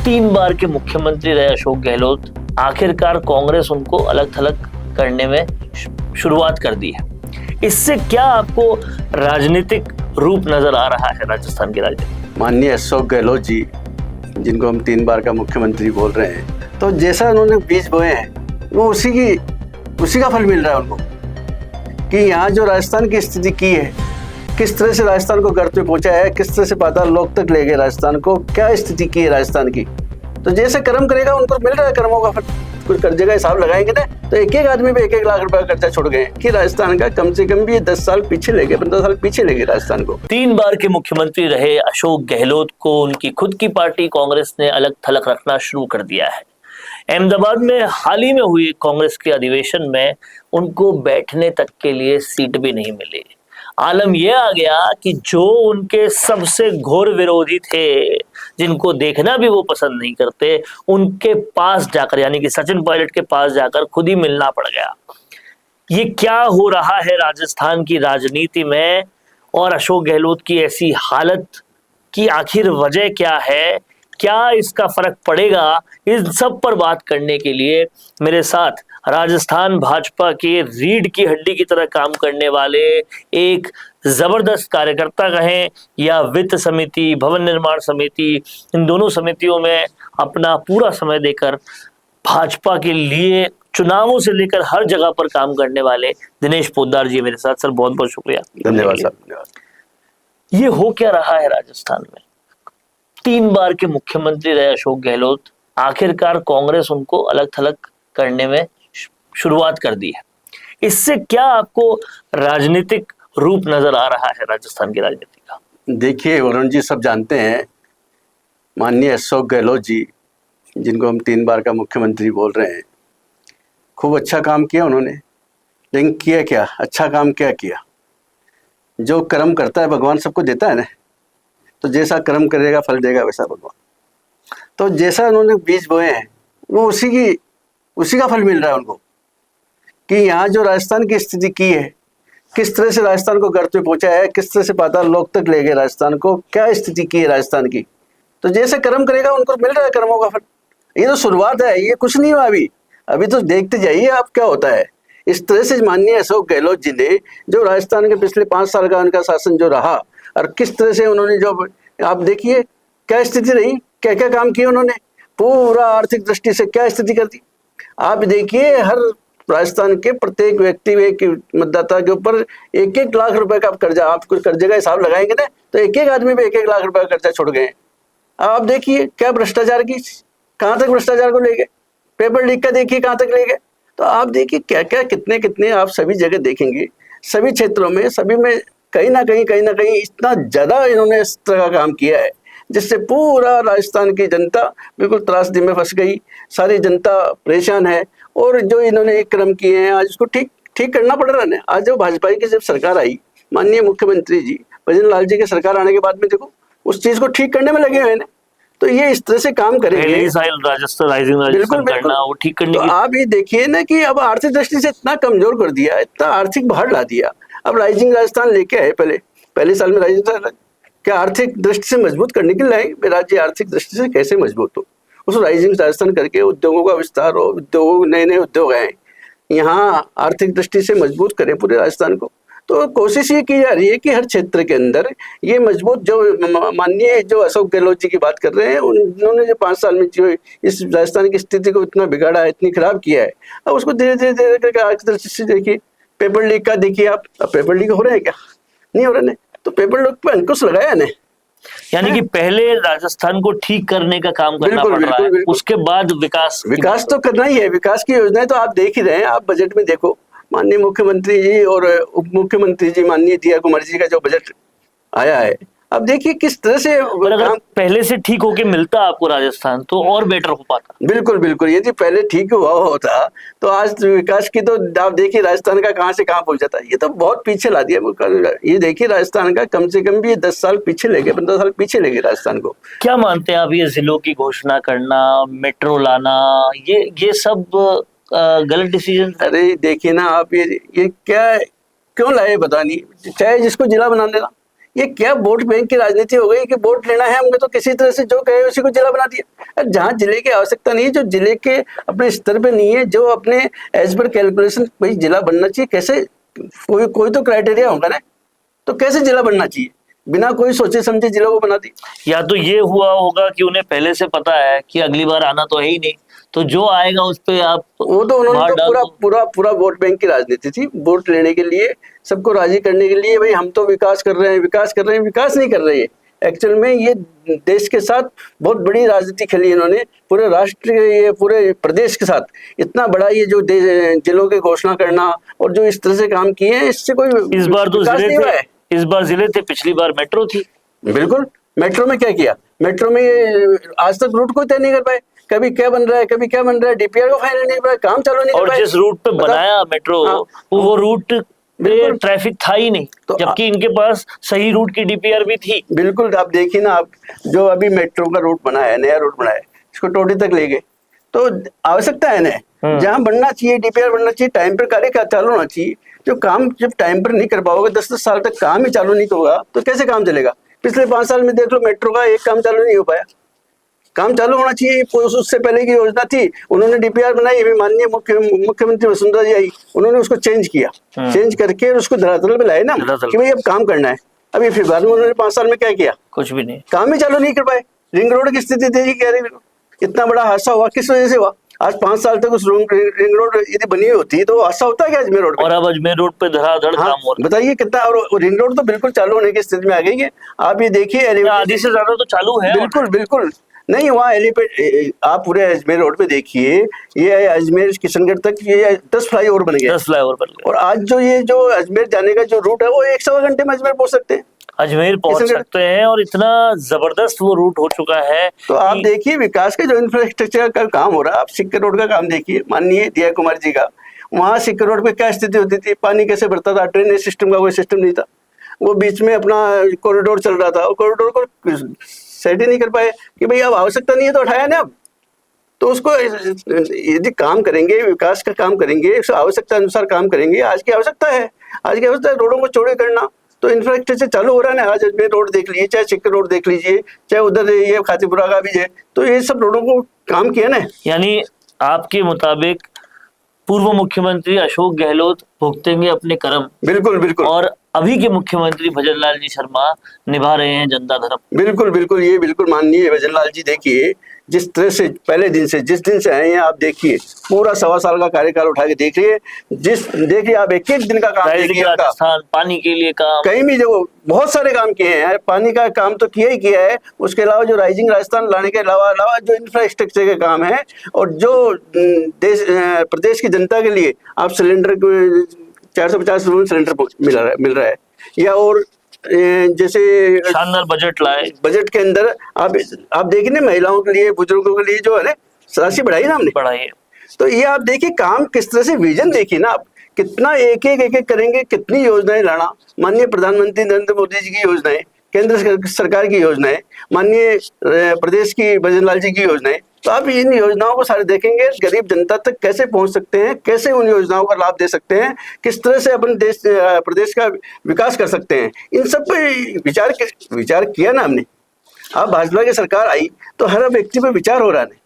3 बार के मुख्यमंत्री रहे अशोक गहलोत, आखिरकार कांग्रेस उनको अलग थलग करने में शुरुआत कर दी है। इससे क्या आपको राजनीतिक रूप नजर आ रहा है राजस्थान की राजनीति? माननीय अशोक गहलोत जी, जिनको हम 3 बार का मुख्यमंत्री बोल रहे हैं, तो जैसा उन्होंने बीज बोए हैं वो उसी का फल मिल रहा है उनको। कि यहाँ जो राजस्थान की स्थिति की है, किस तरह से राजस्थान को गर्त में पहुंचा है, किस तरह से पाताल लोक तक ले गए राजस्थान को, क्या स्थिति की है राजस्थान की, तो जैसे कर्म करेगा उनको मिल रहा है कर्मों का फल। कुछ कर्जे का हिसाब लगाएंगे ना तो एक एक आदमी पे 1-1 लाख रुपए कर्जा छोड़ गए कि राजस्थान का कम से कम भी 10 साल पीछे ले गए, 15 साल पीछे ले गए राजस्थान को। 3 बार के मुख्यमंत्री रहे अशोक गहलोत को उनकी खुद की पार्टी कांग्रेस ने अलग थलग रखना शुरू कर दिया है। अहमदाबाद में हाल ही में हुई कांग्रेस के अधिवेशन में उनको बैठने तक के लिए सीट भी नहीं मिली। आलम यह आ गया कि जो उनके सबसे घोर विरोधी थे, जिनको देखना भी वो पसंद नहीं करते, उनके पास जाकर, यानी कि सचिन पायलट के पास जाकर खुद ही मिलना पड़ गया। ये क्या हो रहा है राजस्थान की राजनीति में, और अशोक गहलोत की ऐसी हालत की आखिर वजह क्या है, क्या इसका फर्क पड़ेगा, इन सब पर बात करने के लिए मेरे साथ राजस्थान भाजपा के रीढ़ की हड्डी की तरह काम करने वाले एक जबरदस्त कार्यकर्ता कहें या वित्त समिति, भवन निर्माण समिति, इन दोनों समितियों में अपना पूरा समय देकर भाजपा के लिए चुनावों से लेकर हर जगह पर काम करने वाले दिनेश पोद्दार जी मेरे साथ। सर बहुत बहुत शुक्रिया। धन्यवाद साहब। ये हो क्या रहा है राजस्थान में? 3 बार के मुख्यमंत्री रहे अशोक गहलोत, आखिरकार कांग्रेस उनको अलग थलग करने में शुरुआत कर दी है। इससे क्या आपको राजनीतिक रूप नजर आ रहा है राजस्थान की राजनीति का? देखिए वरुण जी, सब जानते हैं माननीय अशोक गहलोत जी, जिनको हम 3 बार का मुख्यमंत्री बोल रहे हैं, खूब अच्छा काम किया उन्होंने। लेकिन किया क्या, अच्छा काम क्या किया? जो कर्म करता है भगवान सबको देता है ना, तो जैसा कर्म करेगा फल देगा वैसा भगवान। तो जैसा उन्होंने बीज बोए हैं वो उसी का फल मिल रहा है उनको। कि यहाँ जो राजस्थान की स्थिति की है, किस तरह से राजस्थान को गर्त में पहुंचा है, किस तरह से पाताल लोक तक ले गए राजस्थान को, क्या स्थिति की है राजस्थान की, तो जैसे कर्म करेगा उनको मिल रहा है कर्मों का फल। ये तो शुरुआत है, ये कुछ नहीं हुआ अभी तो देखते जाइए आप क्या होता है। इस तरह से माननीय अशोक गहलोत जी ने जो राजस्थान के पिछले 5 साल का उनका शासन जो रहा, और किस तरह से उन्होंने जो, आप देखिए क्या स्थिति रही, क्या क्या काम किए उन्होंने, पूरा आर्थिक दृष्टि से क्या स्थिति कर दी। आप देखिए हर राजस्थान के प्रत्येक व्यक्ति, एक मतदाता के ऊपर 1-1 लाख रुपए का कर्जा, आप कुछ कर्जे का हिसाब लगाएंगे ना तो एक एक आदमी पे 1-1 लाख रुपए का कर्जा छोड़ गए। आप देखिए क्या भ्रष्टाचार की, कहाँ तक भ्रष्टाचार को ले गए, पेपर लीक का देखिए कहाँ तक ले गए। तो आप देखिए क्या क्या कितने कितने आप सभी जगह देखेंगे, सभी क्षेत्रों में, सभी में कहीं ना कहीं इतना ज्यादा इन्होंने इस तरह का काम किया है जिससे पूरा राजस्थान की जनता बिल्कुल त्रासदी में फंस गई। सारी जनता परेशान है, और जो इन्होंने एक क्रम किए हैं आज उसको ठीक करना पड़ रहा है। आज जो भाजपा की जब सरकार आई, माननीय मुख्यमंत्री जी भजन लाल जी की सरकार आने के बाद में देखो उस चीज को ठीक करने में लगे हुए हैं। तो ये इस तरह से काम करेंगे, बिल्कुल करना, वो ठीक करने तो आप ये देखिए ना कि अब आर्थिक दृष्टि से इतना कमजोर कर दिया, इतना आर्थिक बाहर ला दिया। अब राइजिंग राजस्थान लेके आए, पहले साल में राइजिंग क्या आर्थिक दृष्टि से मजबूत करने के लिए लाए, राज्य आर्थिक दृष्टि से कैसे मजबूत हो, उस राइजिंग राजस्थान करके उद्योगों का विस्तार हो, उद्योग नए उद्योग आए, यहाँ आर्थिक दृष्टि से मजबूत करें पूरे राजस्थान को। तो कोशिश ये की जा रही है कि हर क्षेत्र के अंदर ये मजबूत, जो माननीय जो अशोक गहलोत जी की बात कर रहे हैं, उन्होंने जो 5 साल में जो इस राजस्थान की स्थिति को इतना बिगाड़ा है, इतनी खराब किया है, अब उसको धीरे धीरे करके आर्थिक दृष्टि से देखिए। पेपर लीक का देखिए आप, अब पेपर लीक हो रहे हैं क्या, नहीं हो रहे ने, तो पेपर लीक पे अंकुश लगाया ने, यानी कि पहले राजस्थान को ठीक करने का काम करना पड़ रहा है, उसके बाद विकास तो करना ही है। विकास की योजनाएं तो आप देख ही रहे हैं, आप बजट में देखो माननीय मुख्यमंत्री जी और उप मुख्यमंत्री जी माननीय दिया कुमार जी का जो बजट आया है, अब देखिए किस तरह से अगर पहले से ठीक होके मिलता आपको राजस्थान तो और बेटर हो पाता। बिल्कुल यदि पहले ठीक हुआ होता तो आज विकास की तो आप देखिए राजस्थान का कहां से कहां पहुंच जाता। ये तो बहुत पीछे ला दिया। ये देखिए राजस्थान का कम से कम भी 10 साल पीछे ले गए, 15 साल पीछे ले गए राजस्थान को। क्या मानते हैं आप, ये जिलों की घोषणा करना, मेट्रो लाना, ये सब गलत डिसीजन? अरे देखिए ना आप, ये क्या क्यों लाए पता नहीं, चाहे जिसको जिला बना देना, ये क्या वोट बैंक की राजनीति हो गई कि वोट लेना है हमने तो किसी तरह से जो कहे उसी को जिला बना दिया। जहाँ जिले की आवश्यकता नहीं है, जो जिले के अपने स्तर पे नहीं है, जो अपने एज पर कैलकुलेशन भाई जिला बनना चाहिए, कैसे कोई तो क्राइटेरिया होगा ना, तो कैसे जिला बनना चाहिए, बिना कोई सोचे समझे जिला को बना दी। या तो ये हुआ होगा कि उन्हें पहले से पता है कि अगली बार आना तो है ही नहीं, तो जो आएगा उस पे आप वो तो उन्होंने मार तो डाल पूरा दो। पूरा पूरा वोट बैंक की राजनीति थी, वोट लेने के लिए, सबको राजी करने के लिए, भाई हम तो विकास कर रहे हैं, विकास कर रहे हैं, विकास नहीं कर रहे हैं। एक्चुअल में ये देश के साथ बहुत बड़ी राजनीति खेली इन्होंने, पूरे राष्ट्र ये पूरे प्रदेश के साथ इतना बड़ा ये जो जिलों की घोषणा करना और जो इस तरह से काम किए हैं, इससे कोई इस बार तो विकास जिले नहीं हुआ थे, है। इस बार जिले थे, पिछली बार मेट्रो थी। बिल्कुल, मेट्रो में क्या किया, मेट्रो में ये आज तक रूट कोई तय नहीं कर पाए, कभी क्या बन रहा है, कभी क्या बन रहा है, डीपीआर को फाइनल नहीं कर पाए, काम चालू नहीं कर और पाए। जिस रूट पे बताओ। बनाया मेट्रो, हाँ। वो रूट पे बिल्कुल। ट्रैफिक था ही नहीं, तो जबकि इनके पास सही रूट की डीपीआर भी थी। बिल्कुल, आप देखिए ना, आप जो अभी मेट्रो का रूट बना है, नया रूट बना है, इसको टोटी तक ले गए, तो आवश्यकता है ना, जहाँ बनना चाहिए, डीपीआर बनना चाहिए, टाइम पर कार्य का चालू होना चाहिए। जो काम जब टाइम पर नहीं कर पाओगे, 10-10 साल तक काम ही चालू नहीं होगा, तो कैसे काम चलेगा। पिछले 5 साल में देख लो, मेट्रो का एक काम चालू नहीं हो पाया। काम चालू होना चाहिए, उससे पहले की योजना थी, उन्होंने डीपीआर बनाई, अभी माननीय मुख्यमंत्री वसुंधरा जी आई, उन्होंने उसको चेंज किया, चेंज करके उसको धरातल पे लाए ना कि भाई अब काम करना है। अभी फिर बाद में उन्होंने 5 साल में क्या किया, कुछ भी नहीं, काम ही चालू नहीं कर पाए। रिंग रोड की स्थिति थी, कह रही इतना बड़ा हादसा हुआ, किस वजह से हुआ। आज 5 साल तक उस रिंग रोड यदि बनी होती तो हादसा होता है क्या अजमेर रोड पे? और अब अजमेर रोड पे धड़ाधड़ हाँ, काम हो रहा बताइए कितना। और रिंग रोड तो बिल्कुल चालू होने की स्थिति में आ गई है। आप ये देखिए, है, आधी से ज्यादा तो चालू है। बिल्कुल बिल्कुल नहीं, वहाँ एलिपेड, आप पूरे अजमेर रोड पे देखिए, ये अजमेर किशनगढ़ तक ये 10 फ्लाईओवर बन गए, 10 फ्लाईओवर बन गए, और आज जो अजमेर जाने का जो रूट है, वो 1 सवा घंटे में अजमेर पहुंच सकते हैं, अजमेर पहुंच सकते हैं, और इतना जबरदस्त वो रूट हो चुका है। तो आप देखिए विकास के जो इंफ्रास्ट्रक्चर का काम हो रहा है, आप सिक्कर रोड का काम देखिए, माननीय दिया कुमार जी का, वहाँ सिक्कर रोड पे क्या स्थिति होती थी, पानी कैसे भरता था, ड्रेनेज सिस्टम का कोई सिस्टम नहीं था, वो बीच में अपना कॉरिडोर चल रहा था, और कॉरिडोर को सेट ही नहीं कर पाए कि भाई अब आवश्यकता नहीं है तो हटाया ना। अब तो उसको यदि काम करेंगे, विकास का काम करेंगे, आवश्यकता अनुसार काम करेंगे। आज की आवश्यकता है, आज की आवश्यकता है रोडों को चौड़े करना, तो इंफ्रास्ट्रक्चर चालू हो रहा है ना। आज अजमेर रोड देख लीजिए, चाहे सिक्कर रोड देख लीजिए, चाहे उधर ये खातीपुरा का भी है, तो ये सब रोडों को काम किया ना। यानी आपके मुताबिक पूर्व मुख्यमंत्री अशोक गहलोत भुगतेंगे अपने कर्म, बिल्कुल बिल्कुल, और अभी के मुख्यमंत्री भजनलाल जी शर्मा निभा रहे हैं जनता धर्म। बिल्कुल बिल्कुल, ये बिल्कुल माननीय भजनलाल जी, देखिए जिस तरह से पहले दिन से, जिस दिन से आए हैं, आप देखिए पूरा 1.25 साल का कार्यकाल उठा के देखिए, देखिए आप एक एक दिन का काम देखिए, राजस्थान पानी के लिए काम, कहीं भी जो बहुत सारे काम किए हैं, पानी का काम तो किया ही किया है, उसके अलावा जो राइजिंग राजस्थान लाने के अलावा जो इंफ्रास्ट्रक्चर के काम है, और जो प्रदेश की जनता के लिए आप सिलेंडर 450 रुपये सिलेंडर मिल रहा है, या और जैसे शानदार बजट लाए, बजट के अंदर आप देखिए ना, महिलाओं के लिए, बुजुर्गों के लिए जो है ना राशि बढ़ाई ना हमने, बढ़ाइए। तो ये आप देखिए काम किस तरह से, विजन देखिए ना आप, कितना एक एक करेंगे, कितनी योजनाएं लाना। माननीय प्रधानमंत्री नरेंद्र मोदी जी की योजनाएं, केंद्र सरकार की योजनाएं, माननीय प्रदेश की भजनलाल जी की योजनाएं, तो आप इन योजनाओं को सारे देखेंगे, गरीब जनता तक कैसे पहुंच सकते हैं, कैसे उन योजनाओं का लाभ दे सकते हैं, किस तरह से अपन प्रदेश का विकास कर सकते हैं, इन सब पे विचार किया ना हमने। अब भाजपा की सरकार आई तो हर व्यक्ति पे विचार हो रहा है,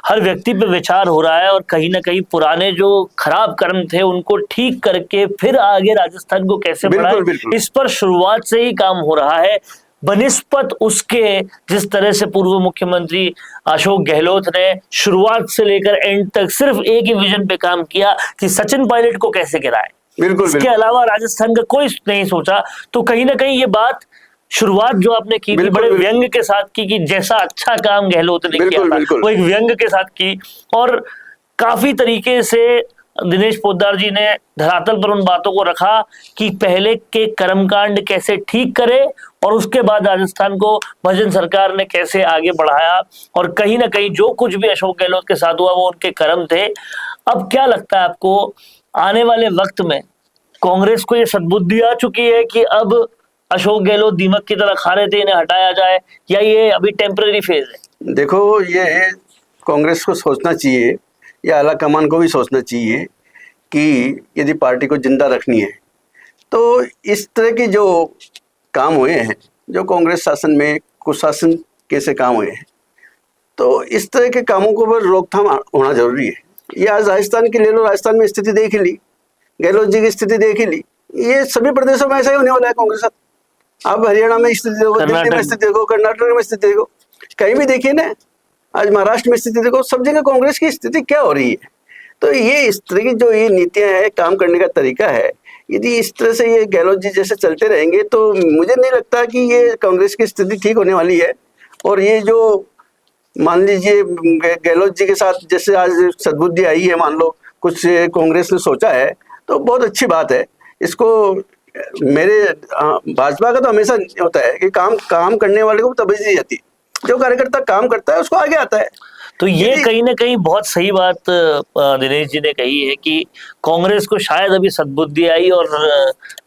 हर व्यक्ति पे विचार हो रहा है, और कहीं ना कहीं पुराने जो खराब कर्म थे उनको ठीक करके फिर आगे राजस्थान को कैसे बढ़ाएं, इस पर शुरुआत से ही काम हो रहा है। बनिस्पत उसके जिस तरह से पूर्व मुख्यमंत्री अशोक गहलोत ने शुरुआत से लेकर एंड तक सिर्फ एक ही विजन पे काम किया कि सचिन पायलट को कैसे गिराए, इसके अलावा राजस्थान का कोई नहीं सोचा। तो कहीं ना कहीं ये बात, शुरुआत जो आपने की थी बड़े व्यंग के साथ की, कि जैसा अच्छा काम गहलोत ने किया था वो एक व्यंग के साथ की, और काफी तरीके से दिनेश पोद्दार जी ने धरातल पर उन बातों को रखा कि पहले के कर्मकांड कैसे ठीक करे, और उसके बाद राजस्थान को भजन सरकार ने कैसे आगे बढ़ाया। और कहीं ना कहीं जो कुछ भी अशोक गहलोत के साथ हुआ वो उनके कर्म थे। अब क्या लगता है आपको, आने वाले वक्त में कांग्रेस को ये सद्बुद्धि आ चुकी है कि अब अशोक गहलोत दीमक की तरह खा रहे थे, इन्हें हटाया जाए, या ये अभी टेम्पररी फेज है? देखो, ये कांग्रेस को सोचना चाहिए, या आला कमान को भी सोचना चाहिए कि यदि पार्टी को जिंदा रखनी है तो इस तरह की जो काम हुए हैं जो कांग्रेस शासन में कुशासन कैसे काम हुए हैं, तो इस तरह के कामों को पर रोकथाम होना जरूरी है। ये आज राजस्थान की ले लो, राजस्थान में स्थिति देख ही ली, गहलोत जी की स्थिति देख ही ली, ये सभी प्रदेशों में ऐसा ही होने वाला है कांग्रेस साथ। आप हरियाणा में स्थिति देखो, दिल्ली में स्थिति देखो, कर्नाटक में स्थिति देखो, कहीं भी देखिए ना, आज महाराष्ट्र में स्थिति देखो, सब जगह कांग्रेस की स्थिति क्या हो रही है। तो ये इस तरह की जो ये नीतियां हैं, काम करने का तरीका है, यदि इस तरह से ये गहलोत जी जैसे चलते रहेंगे तो मुझे नहीं लगता कि ये कांग्रेस की स्थिति ठीक होने वाली है। और ये जो मान लीजिए गहलोत जी के साथ जैसे आज सद्बुद्धि आई है, मान लो कुछ कांग्रेस ने सोचा है, तो बहुत अच्छी बात है। इसको मेरे भाजपा का तो हमेशा होता है कि काम करने वाले को तवज्जो दी जाती है, जो कार्यकर्ता काम करता है उसको आगे आता है। तो ये कहीं ना कहीं बहुत सही बात दिनेश जी ने कही है कि कांग्रेस को शायद अभी सद्बुद्धि आई और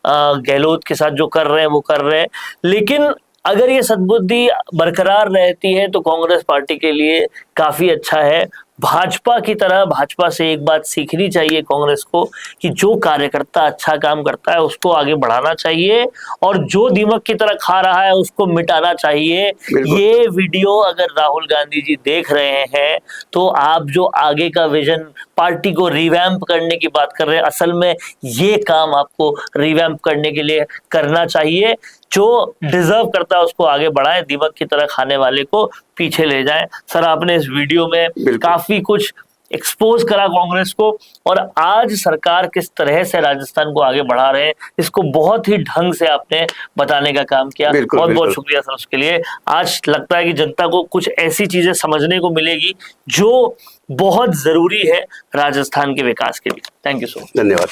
गहलोत के साथ जो कर रहे हैं वो कर रहे हैं, लेकिन अगर ये सद्बुद्धि बरकरार रहती है तो कांग्रेस पार्टी के लिए काफी अच्छा है। भाजपा की तरह भाजपा से एक बात सीखनी चाहिए कांग्रेस को कि जो कार्यकर्ता अच्छा काम करता है उसको आगे बढ़ाना चाहिए और जो दीमक की तरह खा रहा है उसको मिटाना चाहिए। ये वीडियो अगर राहुल गांधी जी देख रहे हैं तो आप जो आगे का विजन पार्टी को रिवैम्प करने की बात कर रहे हैं, असल में ये काम आपको रिवैम्प करने के लिए करना चाहिए। जो डिजर्व करता है उसको आगे बढ़ाएं, दीमक की तरह खाने वाले को पीछे ले जाएं। सर, आपने इस वीडियो में काफी कुछ एक्सपोज करा कांग्रेस को, और आज सरकार किस तरह से राजस्थान को आगे बढ़ा रहे हैं इसको बहुत ही ढंग से आपने बताने का काम किया। बहुत बहुत शुक्रिया सर उसके लिए। आज लगता है कि जनता को कुछ ऐसी चीजें समझने को मिलेगी जो बहुत जरूरी है राजस्थान के विकास के लिए। Thank you so much. धन्यवाद।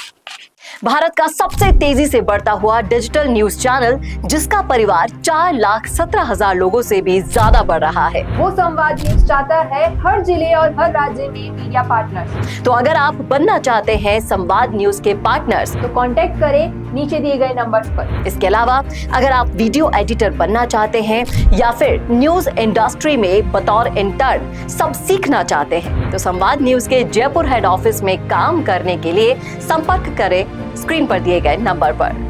भारत का सबसे तेजी से बढ़ता हुआ डिजिटल न्यूज चैनल, जिसका परिवार 4,17,000 लोगों से भी ज्यादा बढ़ रहा है, वो संवाद न्यूज चाहता है हर जिले और हर राज्य में मीडिया पार्टनर्स। तो अगर आप बनना चाहते हैं संवाद न्यूज के पार्टनर्स तो कांटेक्ट करें नीचे दिए गए नंबर्स पर। इसके अलावा अगर आप वीडियो एडिटर बनना चाहते हैं या फिर न्यूज इंडस्ट्री में बतौर इंटर्न सब सीखना चाहते हैं तो संवाद न्यूज के जयपुर हेड ऑफिस में काम करने के लिए संपर्क करें स्क्रीन पर दिए गए नंबर पर।